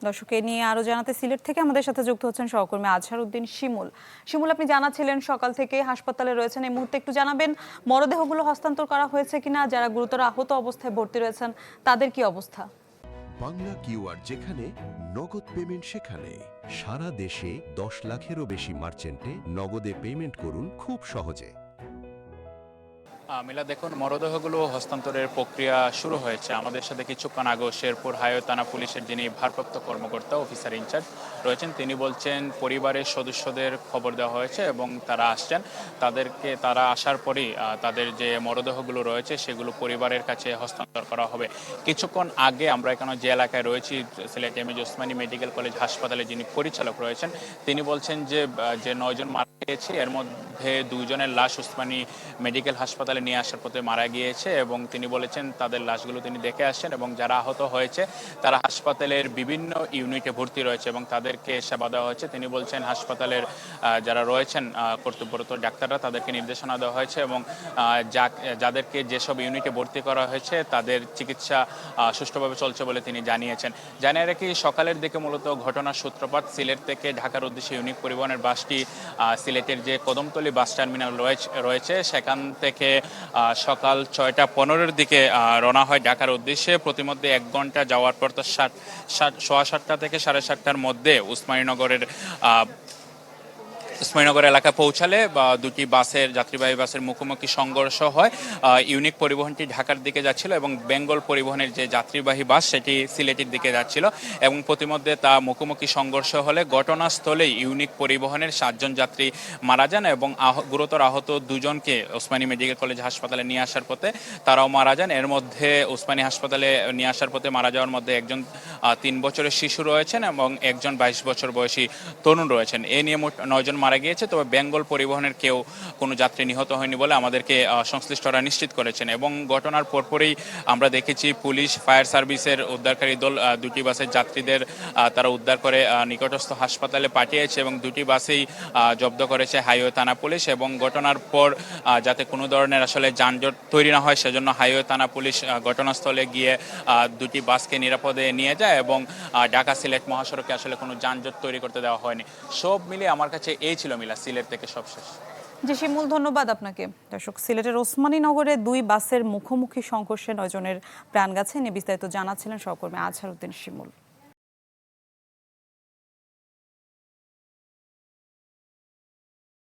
দর্শক এ নিয়ে আরো জানাতে সিলেট থেকে আমাদের সাথে যুক্ত হচ্ছেন সহকর্মী আজহার উদ্দিন শিমুল। শিমুল, আপনি জানাচ্ছিলেন সকাল থেকে হাসপাতালে রয়েছেন, এই মুহূর্তে একটু জানাবেন মরদেহগুলো হস্তান্তর করা হয়েছে কিনা, যারা গুরুতর আহত অবস্থায় ভর্তি রয়েছেন তাদের কি অবস্থা? বাংলা কিউআর যেখানে নগদ পেমেন্ট সেখানে সারা দেশে 10 লাখেরও বেশি মার্চেন্টে নগদে পেমেন্ট করুন খুব সহজে। মিলা, দেখুন, মরদেহগুলো হস্তান্তরের প্রক্রিয়া শুরু হয়েছে। আমাদের সাথে কিছুক্ষণ আগে শেরপুর হাইওয়ে থানা পুলিশের যিনি ভারপ্রাপ্ত কর্মকর্তা অফিসার ইনচার্জ রয়েছেন তিনি বলছেন পরিবারের সদস্যদের খবর দেওয়া হয়েছে এবং তারা আসছেন। তারা আসার পরেই তাদের যে মরদেহগুলো রয়েছে সেগুলো পরিবারের কাছে হস্তান্তর করা হবে। কিছুক্ষণ আগে আমরা এখানে যে এলাকায় রয়েছি, Sylhet MAG Osmani medical college হাসপাতালে যিনি পরিচালক রয়েছেন তিনি বলছেন যে 9 জন মারা গিয়েছে, এর মধ্যে 2 জনের লাশ ওসমানী মেডিকেল হাসপাতালে নিয়ে আসার পথে মারা গিয়েছে এবং তিনি বলেছেন তাদের লাশগুলো তিনি দেখে আসছেন এবং যারা আহত হয়েছে তারা হাসপাতালের বিভিন্ন ইউনিটে ভর্তি রয়েছে এবং তাদেরকে সেবা দেওয়া হয়েছে। তিনি বলছেন হাসপাতালের যারা রয়েছেন কর্তব্যরত ডাক্তাররা তাদেরকে নির্দেশনা দেওয়া হয়েছে এবং যাদেরকে যেসব ইউনিটে ভর্তি করা হয়েছে তাদের চিকিৎসা সুষ্ঠুভাবে চলছে বলে তিনি জানিয়েছেন। জানিয়ে রাখি, সকালের দিকে মূলত ঘটনার সূত্রপাত সিলেট থেকে ঢাকার উদ্দেশ্যে ইউনিক পরিবহনের বাসটি সিলেটের যে কদমতলী বাস টার্মিনাল রয়েছে সেখান থেকে সকাল 6টা 15-এর দিকে রওনা হয় ঢাকার উদ্দেশ্যে। প্রতিমধ্যে 1 ঘন্টা যাওয়ার পর তো 7:15 থেকে 7:30টার মধ্যে উসমানীনগর এলাকা পৌঁছালে দুটি যাত্রীবাহী বাসের মুখোমুখি সংঘর্ষ হয়। ইউনিক পরিবহনটি ঢাকার দিকে যাচ্ছিল এবং বেঙ্গল পরিবহনের যে যাত্রীবাহী বাস সেটি সিলেটের দিকে যাচ্ছিল এবং প্রতিমধ্যে তা মুখোমুখি সংঘর্ষ হলে ঘটনাস্থলেই ইউনিক পরিবহনের 7 জন যাত্রী মারা যান এবং গুরুতর আহত 2 জনকে ওসমানী মেডিকেল কলেজ হাসপাতালে নিয়ে আসার পথে তারাও মারা যান। এর মধ্যে ওসমানী হাসপাতালে নিয়ে আসার পথে মারা যাওয়ার মধ্যে একজন 3 বছরের শিশু রয়েছেন এবং একজন 22 বছর বয়সী তরুণ রয়েছেন। এ নিয়ে মোট 9 জন মারা গিয়েছে, তবে বেঙ্গল পরিবহনের কেউ কোনো যাত্রী নিহত হয়নি বলে আমাদেরকে সংশ্লিষ্টরা নিশ্চিত করেছেন। এবং ঘটনার পরপরই আমরা দেখেছি পুলিশ, ফায়ার সার্ভিসের উদ্ধারকারী দল দুটি বাসের যাত্রীদের তারা উদ্ধার করে নিকটস্থ হাসপাতালে পাঠিয়েছে এবং দুটি বাসেই জব্দ করেছে হাইওয়ে থানা পুলিশ। এবং ঘটনার পর যাতে কোনো ধরনের আসলে যানজট তৈরি না হয় সেজন্য হাইওয়ে থানা পুলিশ ঘটনাস্থলে গিয়ে দুটি বাসকে নিরাপদে নিয়ে যায় এবং ঢাকা সিলেট মহাসড়কে আসলে কোনো যানজট তৈরি করতে দেওয়া হয়নি। সব মিলিয়ে আমার কাছে এই ছিল মিলা সিলেট থেকে সবশেষ। জি শিমুল, ধন্যবাদ আপনাকে। দর্শক, সিলেটের ওসমানীনগরে 2 বাসের মুখোমুখি সংঘর্ষে 9 জনের প্রাণ গেছে। নিয়ে বিস্তারিত জানাচ্ছিলেন সহকর্মী আজহার উদ্দিন শিমুল।